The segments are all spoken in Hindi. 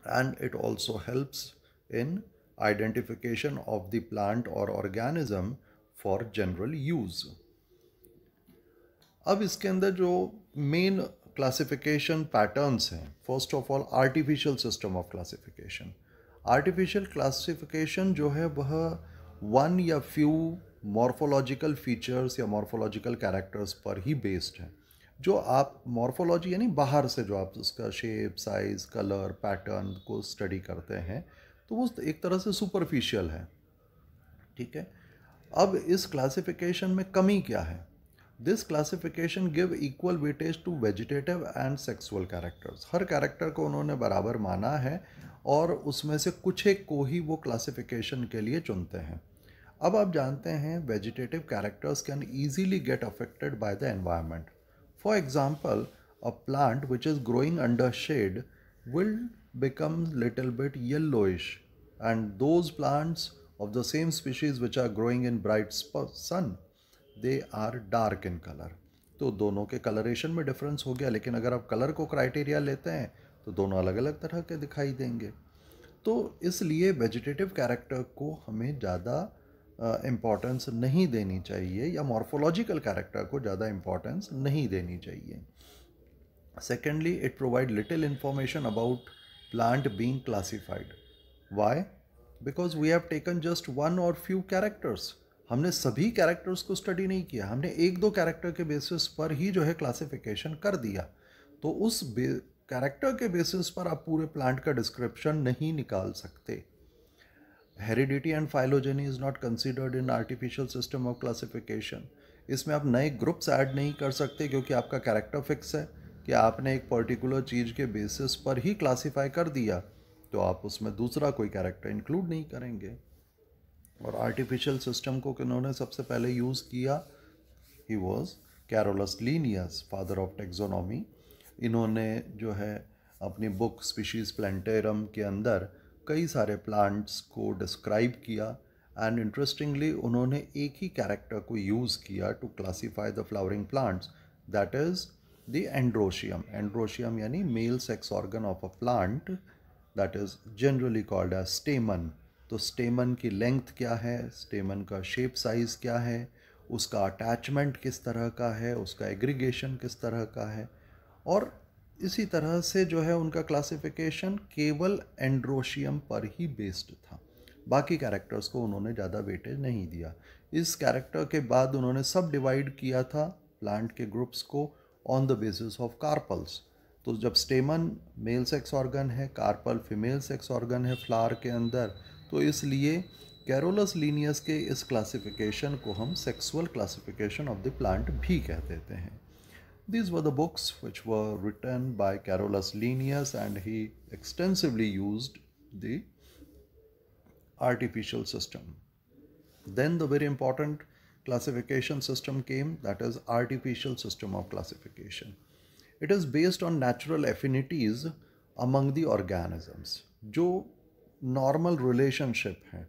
and it also helps in identification of the plant or organism for general use. अब इसके अंदर जो मेन क्लासिफिकेशन पैटर्न्स हैं, first of all artificial system of classification. Artificial classification जो है वह वन या फ्यू मॉर्फोलॉजिकल फीचर्स या मॉर्फोलॉजिकल कैरेक्टर्स पर ही बेस्ड है। जो आप मॉर्फोलॉजी यानी बाहर से जो आप उसका शेप, साइज़, कलर, पैटर्न को स्टडी करते हैं, तो वो एक तरह से सुपरफिशियल है। ठीक है। अब इस क्लासिफिकेशन में कमी क्या है? This classification give equal weightage to vegetative and sexual characters. हर कैरेक्टर को उन्होंने बराबर माना है और उसमें से कुछ एक को ही वो क्लासिफिकेशन के लिए चुनते हैं। अब आप जानते हैं vegetative characters can easily get affected by the environment. For example, a plant which is growing under shade will become little bit yellowish, and those plants of the same species which are growing in bright sun, they are dark in color. तो दोनों के कलरेशन में डिफरेंस हो गया, लेकिन अगर आप कलर को क्राइटेरिया लेते हैं तो दोनों अलग अलग तरह के दिखाई देंगे। तो इसलिए वेजिटेटिव कैरेक्टर को हमें ज़्यादा इम्पोर्टेंस नहीं देनी चाहिए, या मॉर्फोलॉजिकल कैरेक्टर को ज़्यादा इम्पोर्टेंस नहीं देनी चाहिए। Secondly, it provide little information about plant being classified. Why? Because we have taken just one or few characters. हमने सभी कैरेक्टर्स को स्टडी नहीं किया, हमने एक दो कैरेक्टर के बेसिस पर ही जो है क्लासिफिकेशन कर दिया। तो उस कैरेक्टर के बेसिस पर आप पूरे प्लांट का डिस्क्रिप्शन नहीं निकाल सकते। Heredity and phylogeny is not considered in artificial system of classification. इसमें आप नए ग्रुप्स ऐड नहीं कर सकते, क्योंकि आपका कैरेक्टर फिक्स है कि आपने एक पर्टिकुलर चीज़ के बेसिस पर ही क्लासिफाई कर दिया, तो आप उसमें दूसरा कोई कैरेक्टर इंक्लूड नहीं करेंगे। और आर्टिफिशियल सिस्टम को किन्होंने सबसे पहले यूज़ किया? He was Carolus Linnaeus, father of taxonomy. इन्होंने जो है अपनी बुक स्पीशीज़ प्लांटेरम के अंदर कई सारे प्लांट्स को डिस्क्राइब किया, एंड इंटरेस्टिंगली उन्होंने एक ही कैरेक्टर को यूज़ किया to classify the flowering plants, that is the androecium. Androecium यानी male sex organ of a plant that is generally called as stamen. तो stamen की लेंथ क्या है, stamen का शेप साइज क्या है, उसका अटैचमेंट किस तरह का है, उसका एग्रीगेशन किस तरह का है, और इसी तरह से जो है उनका क्लासिफिकेशन केवल एंड्रोशियम पर ही बेस्ड था। बाकी कैरेक्टर्स को उन्होंने ज़्यादा वेटेज नहीं दिया। इस कैरेक्टर के बाद उन्होंने सब डिवाइड किया था प्लांट के ग्रुप्स को on the basis of carpels. तो जब स्टेमन मेल सेक्स ऑर्गन है, कार्पल फीमेल सेक्स ऑर्गन है फ्लावर के अंदर, तो इसलिए कैरोलस लीनियस के इस क्लासिफिकेशन को हम sexual classification of the plant भी कह देते हैं। These were the books which were written by Carolus Linnaeus, and he extensively used the artificial system. Then the very important classification system came, that is artificial system of classification. It is based on natural affinities among the organisms. जो normal relationship है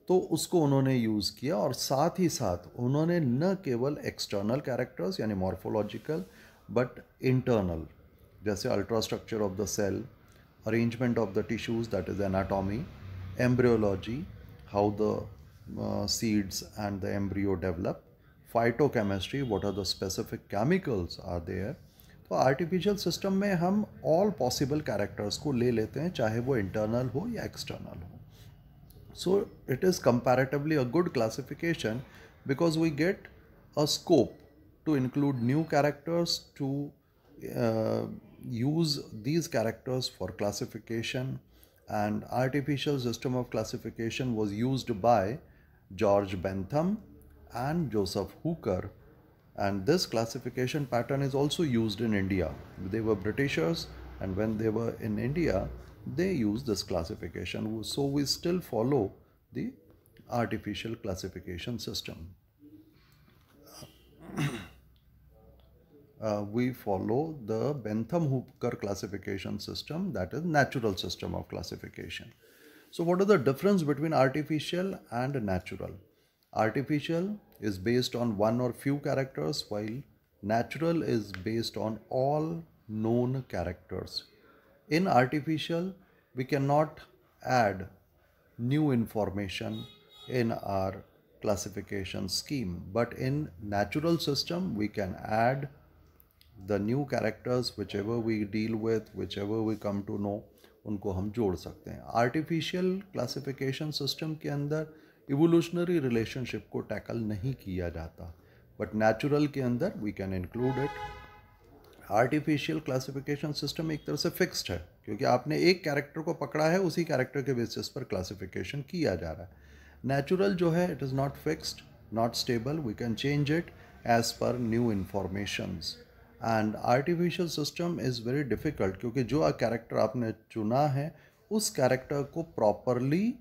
तो उसको उन्होंने यूज़ किया, और साथ ही साथ उन्होंने न केवल एक्सटर्नल कैरेक्टर्स यानी मॉर्फोलॉजिकल, बट इंटरनल, जैसे ultrastructure of the cell, arrangement of the tissues that is anatomy, embryology, how the seeds and the embryo develop, phytochemistry, what are the specific chemicals are there. तो आर्टिफिशियल सिस्टम में हम ऑल पॉसिबल कैरेक्टर्स को ले लेते हैं, चाहे वो इंटरनल हो या एक्सटर्नल हो। So it is comparatively a good classification because we get a scope to include new characters, to use these characters for classification. And artificial system of classification was used by George Bentham and Joseph Hooker, and this classification pattern is also used in India. They were Britishers, and when they were in India they used this classification. So we still follow the artificial classification system. We follow the Bentham-Hooker classification system, that is natural system of classification. So what is the difference between artificial and natural? Artificial is based on one or few characters, while natural is based on all known characters. In artificial, we cannot add new information in our classification scheme, but in natural system we can add the new characters whichever we deal with, whichever we come to know, उनको हम जोड़ सकते हैं. आर्टिफिशियल क्लासिफिकेशन सिस्टम के अंदर इवोल्यूशनरी रिलेशनशिप को टैकल नहीं किया जाता, बट नेचुरल के अंदर we can include it. Artificial classification system एक तरह से फिक्स्ड है, क्योंकि आपने एक कैरेक्टर को पकड़ा है, उसी कैरेक्टर के बेसिस पर क्लासिफिकेशन किया जा रहा है. नेचुरल जो है it is not fixed, not stable, we can change it as per new informations. And artificial system is very difficult, क्योंकि जो कैरेक्टर आपने चुना है उस कैरेक्टर को प्रॉपरली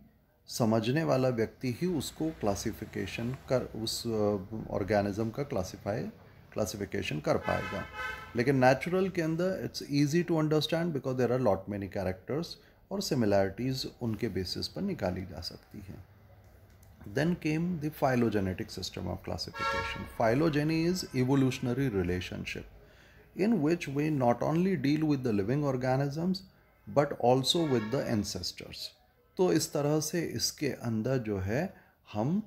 समझने वाला व्यक्ति ही उसको क्लासिफिकेशन कर, उस ऑर्गेनिज्म का क्लासिफिकेशन कर पाएगा. लेकिन नेचुरल के अंदर it's easy to understand because there are lot many characters और सिमिलैरिटीज़ उनके बेसिस पर निकाली जा सकती हैं. Then came the phylogenetic system of classification. Phylogeny is evolutionary relationship in which we not only deal with the living organisms but also with the ancestors. तो इस तरह से इसके अंदर जो है हम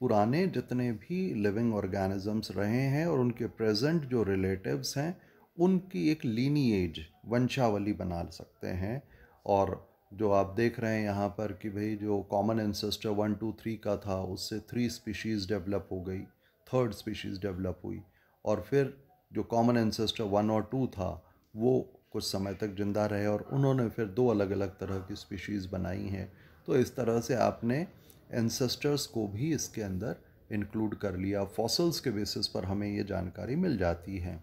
पुराने जितने भी लिविंग ऑर्गेनिजम्स रहे हैं और उनके प्रेजेंट जो रिलेटिव्स हैं उनकी एक लीनिएज, वंशावली बना सकते हैं. और जो आप देख रहे हैं यहाँ पर कि भाई जो कॉमन एंसेस्टर 1 2 3 का था उससे 3 स्पीशीज़ डेवलप हो गई, 3rd स्पीशीज़ डेवलप हुई, और फिर जो कॉमन एंसेस्टर 1 और 2 था वो कुछ समय तक जिंदा रहे और उन्होंने फिर 2 अलग अलग तरह की स्पीशीज़ बनाई हैं. तो इस तरह से आपने एंसेस्टर्स को भी इसके अंदर इंक्लूड कर लिया. फॉसिल्स के बेसिस पर हमें ये जानकारी मिल जाती है.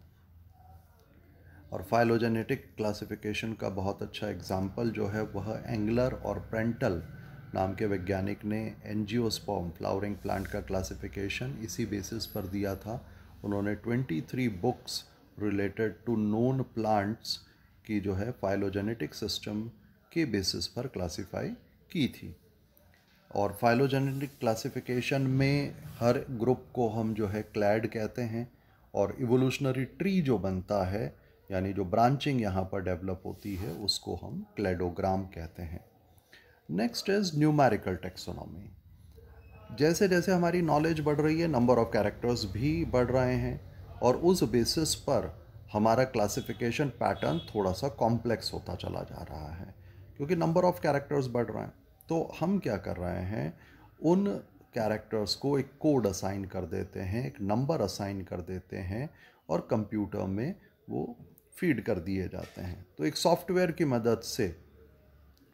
और फाइलोजेनेटिक क्लासिफिकेशन का बहुत अच्छा एग्जाम्पल जो है वह एंगलर और प्रेंटल नाम के वैज्ञानिक ने एंजियोस्पर्म फ्लावरिंग प्लांट का क्लासिफिकेशन इसी बेसिस पर दिया था. उन्होंने 23 books related to known plants की जो है फाइलोजेनेटिक सिस्टम के बेसिस पर क्लासिफाई की थी. और फाइलोजेनेटिक क्लासिफिकेशन में हर ग्रुप को हम जो है क्लैड कहते हैं, और इवोल्यूशनरी ट्री जो बनता है यानी जो ब्रांचिंग यहाँ पर डेवलप होती है उसको हम क्लेडोग्राम कहते हैं. Next is numerical taxonomy. जैसे जैसे हमारी नॉलेज बढ़ रही है नंबर ऑफ कैरेक्टर्स भी बढ़ रहे हैं और उस बेसिस पर हमारा क्लासिफिकेशन पैटर्न थोड़ा सा कॉम्प्लेक्स होता चला जा रहा है, क्योंकि नंबर ऑफ कैरेक्टर्स बढ़ रहे हैं. तो हम क्या कर रहे हैं, उन कैरेक्टर्स को एक कोड असाइन कर देते हैं, एक नंबर असाइन कर देते हैं और कंप्यूटर में वो फीड कर दिए जाते हैं. तो एक सॉफ्टवेयर की मदद से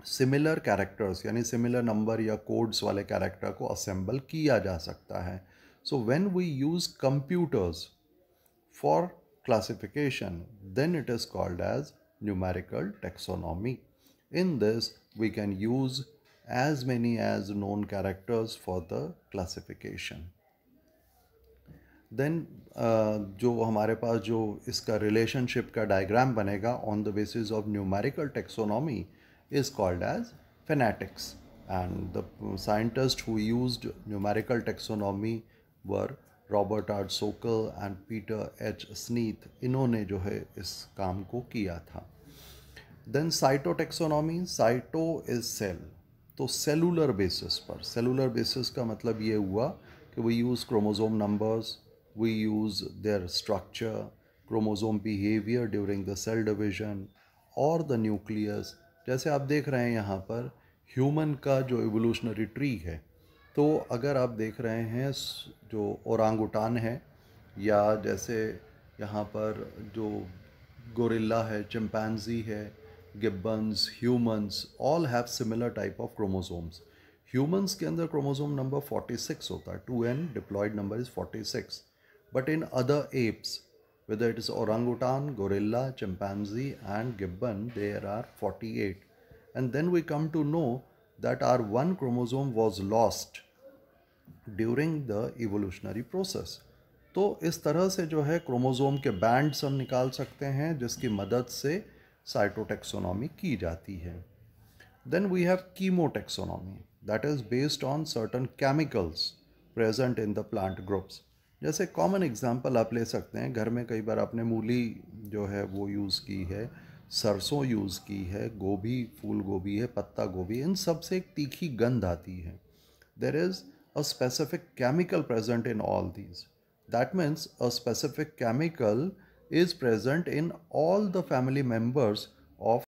सिमिलर कैरेक्टर्स यानी सिमिलर नंबर या कोड्स वाले कैरेक्टर को असेंबल किया जा सकता है. So when we use computers for classification then it is called as numerical taxonomy. In this we can use as many as known characters for the classification. Then जो हमारे पास जो इसका रिलेशनशिप का डायग्राम बनेगा on the basis of numerical taxonomy is called as phonetics, and the scientists who used numerical taxonomy were Robert R. Sokal and Peter H. Sneath. इन्होंने जो है इस काम को किया था. Then cytotaxonomy, cyto is cell. तो सेलुलर बेसिस पर, सेलुलर बेसिस का मतलब ये हुआ कि we use chromosome numbers, we use their structure, chromosome behaviour during the cell division और द न्यूक्लियस. जैसे आप देख रहे हैं यहाँ पर ह्यूमन का जो इवोल्यूशनरी ट्री है, तो अगर आप देख रहे हैं जो ओरांगुटान है या जैसे यहाँ पर जो गोरिल्ला है, चिंपैंजी है, gibbons, humans all have similar type of chromosomes. Humans के अंदर क्रोमोसोम नंबर 46 होता है, 2n diploid number is 46. But in other apes, whether it is orangutan, gorilla, chimpanzee and gibbon, there are 48. And then we come to know that our one chromosome was lost during the evolutionary process. तो इस तरह से जो है क्रोमोसोम के बैंड्स हम निकाल सकते हैं जिसकी मदद से साइटोटैक्सोनॉमी की जाती है. Then we have chemotaxonomy that is based on certain chemicals present in the plant groups. जैसे कॉमन एग्जांपल आप ले सकते हैं, घर में कई बार आपने मूली जो है वो यूज़ की है, सरसों यूज़ की है, गोभी, फूल गोभी है, पत्ता गोभी, इन सब से एक तीखी गंध आती है. There is a specific chemical present in all these. That means a specific chemical is present in all the family members of